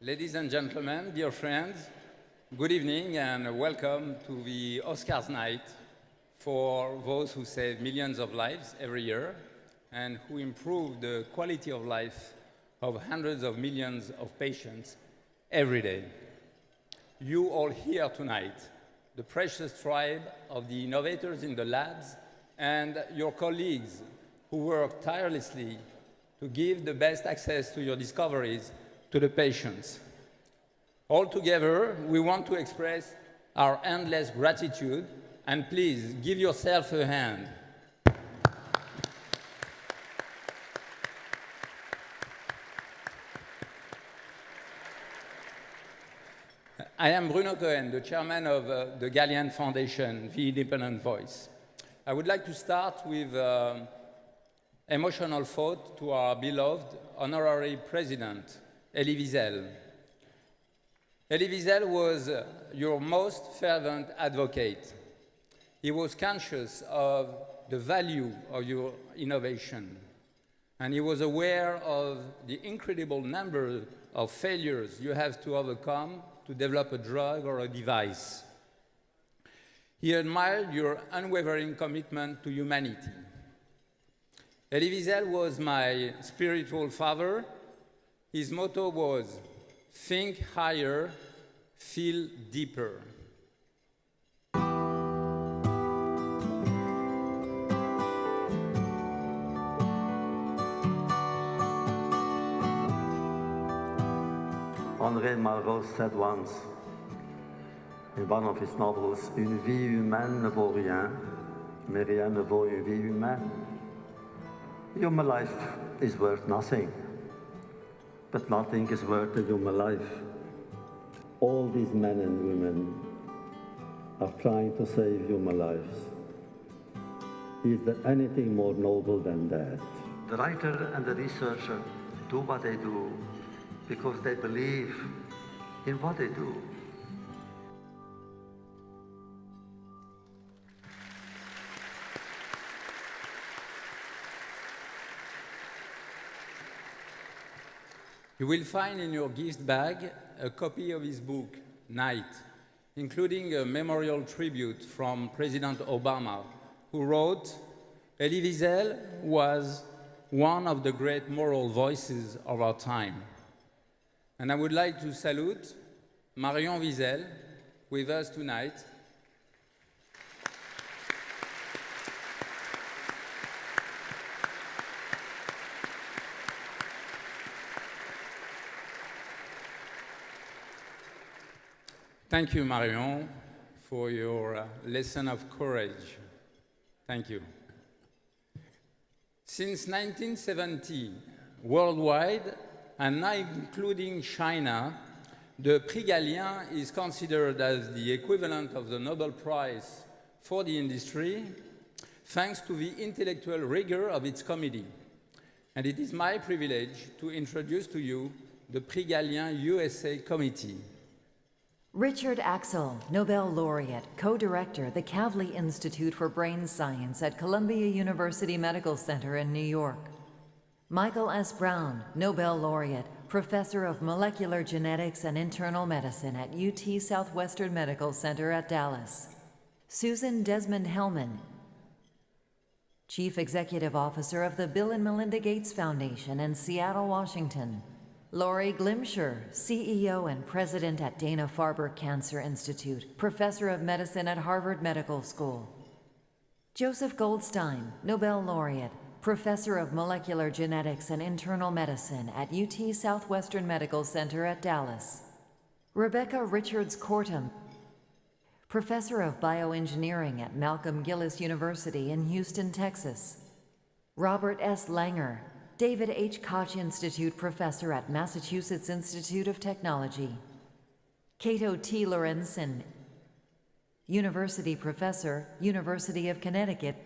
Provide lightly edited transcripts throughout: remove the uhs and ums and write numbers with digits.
Ladies and gentlemen, dear friends, good evening and welcome to the Oscars night for those who save millions of lives every year and who improve the quality of life of hundreds of millions of patients every day. You all here tonight, the precious tribe of the innovators in the labs and your colleagues who work tirelessly to give the best access to your discoveries to the patients. All together, we want to express our endless gratitude, and please give yourself a hand. I am Bruno Cohen, the chairman of the Galien Foundation, the Independent Voice. I would like to start with emotional thought to our beloved honorary president, Elie Wiesel. Elie Wiesel was your most fervent advocate. He was conscious of the value of your innovation, and he was aware of the incredible number of failures you have to overcome to develop a drug or a device. He admired your unwavering commitment to humanity. Elie Wiesel was my spiritual father. His motto was, think higher, feel deeper. André Malraux said once, in one of his novels, une vie humaine ne vaut rien, mais rien ne vaut une vie humaine. Human life is worth nothing, but nothing is worth a human life. All these men and women are trying to save human lives. Is there anything more noble than that? The writer and the researcher do what they do because they believe in what they do. You will find in your gift bag a copy of his book, Night, including a memorial tribute from President Obama, who wrote, Elie Wiesel was one of the great moral voices of our time. And I would like to salute Marion Wiesel with us tonight. Thank you, Marion, for your lesson of courage. Thank you. Since 1970, worldwide, and now including China, the Prix Galien is considered as the equivalent of the Nobel Prize for the industry, thanks to the intellectual rigor of its committee. And it is my privilege to introduce to you the Prix Galien USA Committee. Richard Axel, Nobel laureate, co-director, the Kavli Institute for Brain Science at Columbia University Medical Center in New York. Michael S. Brown, Nobel laureate, professor of molecular genetics and internal medicine at UT Southwestern Medical Center at Dallas. Susan Desmond-Hellman, chief executive officer of the Bill and Melinda Gates Foundation in Seattle, Washington. Laurie Glimsher, CEO and president at Dana-Farber Cancer Institute, professor of medicine at Harvard Medical School. Joseph Goldstein, Nobel laureate, professor of molecular genetics and internal medicine at UT Southwestern Medical Center at Dallas. Rebecca Richards-Cortum, professor of bioengineering at Malcolm Gillis University in Houston, Texas. Robert S. Langer, David H. Koch Institute professor at Massachusetts Institute of Technology. Cato T. Lorenzen, university professor, University of Connecticut.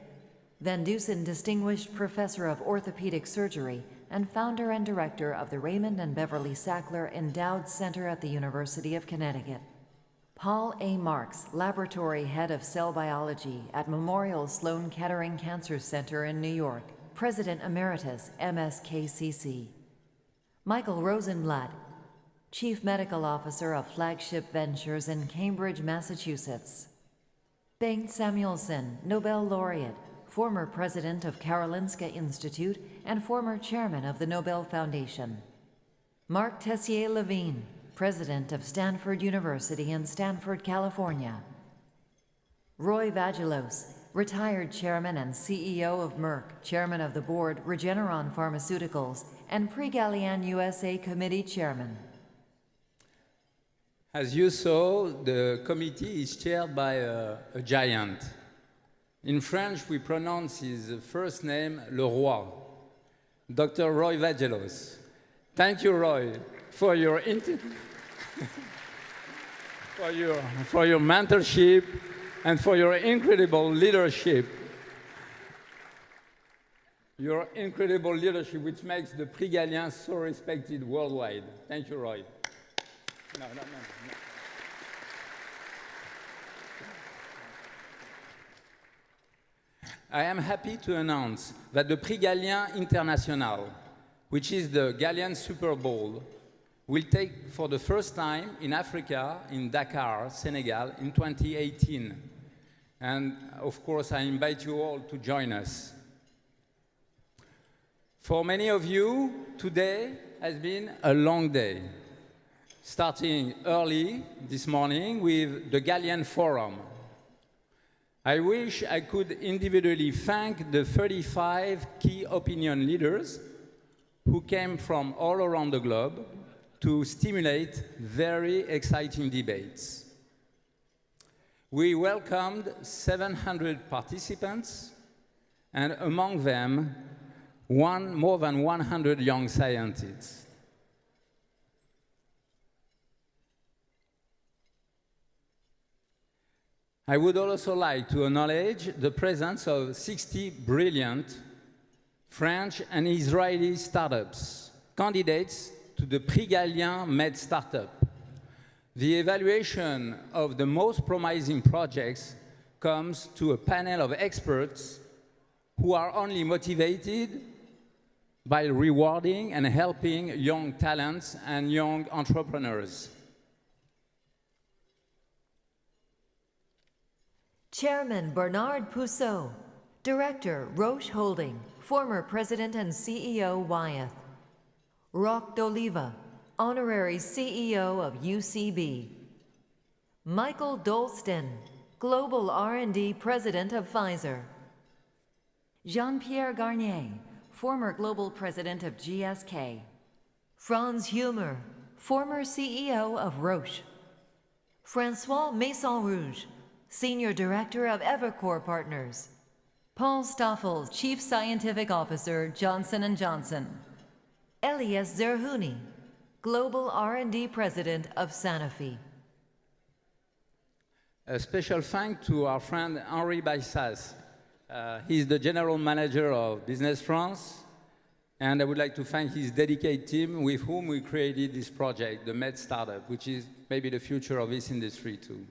Van Dusen Distinguished Professor of Orthopedic Surgery and founder and director of the Raymond and Beverly Sackler Endowed Center at the University of Connecticut. Paul A. Marks, laboratory head of cell biology at Memorial Sloan Kettering Cancer Center in New York. President Emeritus, MSKCC. Michael Rosenblatt, Chief Medical Officer of Flagship Ventures in Cambridge, Massachusetts. Bengt Samuelsson, Nobel Laureate, former President of Karolinska Institute and former Chairman of the Nobel Foundation. Mark Tessier-Levine, President of Stanford University in Stanford, California. Roy Vagelos, retired Chairman and CEO of Merck, Chairman of the Board, Regeneron Pharmaceuticals, and Prix Galien USA Committee Chairman. As you saw, the committee is chaired by a giant. In French, we pronounce his first name Le Roi, Dr. Roy Vagelos. Thank you, Roy, for your for your mentorship and for your incredible leadership. Your incredible leadership, which makes the Prix Galien so respected worldwide. Thank you, Roy. No. I am happy to announce that the Prix Galien International, which is the Galien Super Bowl, will take for the first time in Africa, in Dakar, Senegal, in 2018. And of course, I invite you all to join us. For many of you, today has been a long day, starting early this morning with the Galien Forum. I wish I could individually thank the 35 key opinion leaders who came from all around the globe to stimulate very exciting debates. We welcomed 700 participants, and among them, more than 100 young scientists. I would also like to acknowledge the presence of 60 brilliant French and Israeli startups, candidates to the Prix Galien Med Startup. The evaluation of the most promising projects comes to a panel of experts who are only motivated by rewarding and helping young talents and young entrepreneurs. Chairman Bernard Pousseau, Director Roche Holding, former President and CEO Wyeth. Roch d'Oliva, Honorary CEO of UCB. Michael Dolston, Global R&D President of Pfizer. Jean-Pierre Garnier, former Global President of GSK. Franz Humer, former CEO of Roche. François Maison-Rouge, Senior Director of Evercore Partners. Paul Stoffel, Chief Scientific Officer, Johnson & Johnson. Elias Zerhouni, Global R&D President of Sanofi. A special thanks to our friend Henri Baissas. He's the General Manager of Business France, and I would like to thank his dedicated team with whom we created this project, the Med Startup, which is maybe the future of this industry too.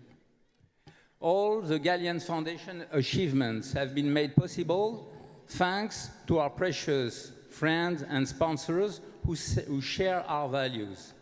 All the Galien Foundation achievements have been made possible thanks to our precious friends and sponsors who share our values.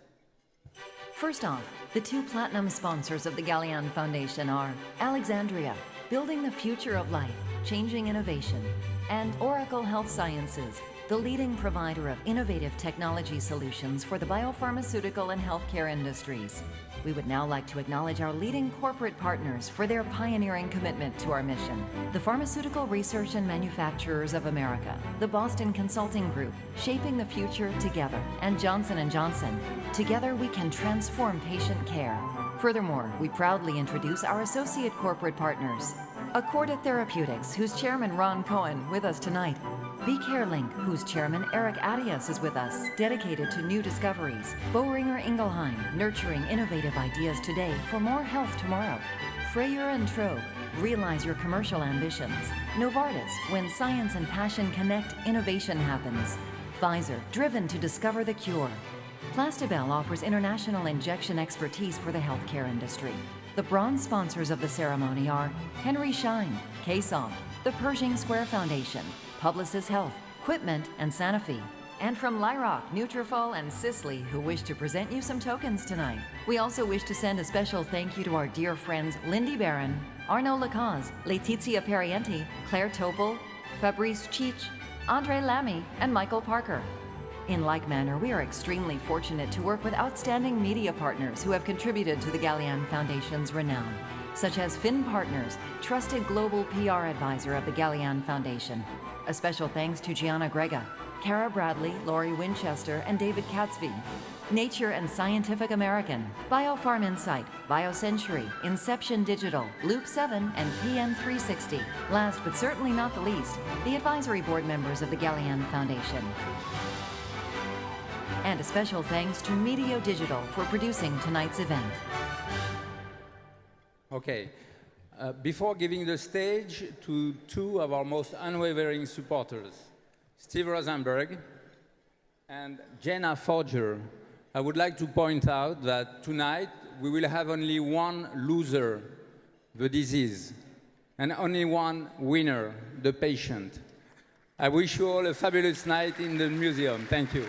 First off, the two platinum sponsors of the Galien Foundation are Alexandria, building the future of life, changing innovation, and Oracle Health Sciences, the leading provider of innovative technology solutions for the biopharmaceutical and healthcare industries. We would now like to acknowledge our leading corporate partners for their pioneering commitment to our mission. The Pharmaceutical Research and Manufacturers of America, the Boston Consulting Group, shaping the future together, and Johnson & Johnson. Together we can transform patient care. Furthermore, we proudly introduce our associate corporate partners. Accorda Therapeutics, whose chairman Ron Cohen with us tonight. BCareLink, whose chairman Eric Arias is with us, dedicated to new discoveries. Boehringer Ingelheim, nurturing innovative ideas today for more health tomorrow. Freyer and Trobe, realize your commercial ambitions. Novartis, when science and passion connect, innovation happens. Pfizer, driven to discover the cure. Plastabel offers international injection expertise for the healthcare industry. The bronze sponsors of the ceremony are Henry Schein, Ksoft, the Pershing Square Foundation, Publicis Health, Quipment, and Sanofi. and from Lyrock, Nutrafol, and Sisley, who wish to present you some tokens tonight. We also wish to send a special thank you to our dear friends Lindy Barron, Arnaud Lacaze, Laetitia Perienti, Claire Topol, Fabrice Cheech, Andre Lamy, and Michael Parker. In like manner, we are extremely fortunate to work with outstanding media partners who have contributed to the Galien Foundation's renown, such as Finn Partners, trusted global PR advisor of the Galien Foundation. A special thanks to Gianna Grega, Cara Bradley, Laurie Winchester, and David Catsby. Nature and Scientific American, BioPharm Insight, BioCentury, Inception Digital, Loop 7, and PM360. Last but certainly not the least, the advisory board members of the Galien Foundation. And a special thanks to Medio Digital for producing tonight's event. Okay. Before giving the stage to two of our most unwavering supporters, Steve Rosenberg and Jenna Forger, I would like to point out that tonight we will have only one loser, the disease, and only one winner, the patient. I wish you all a fabulous night in the museum. Thank you.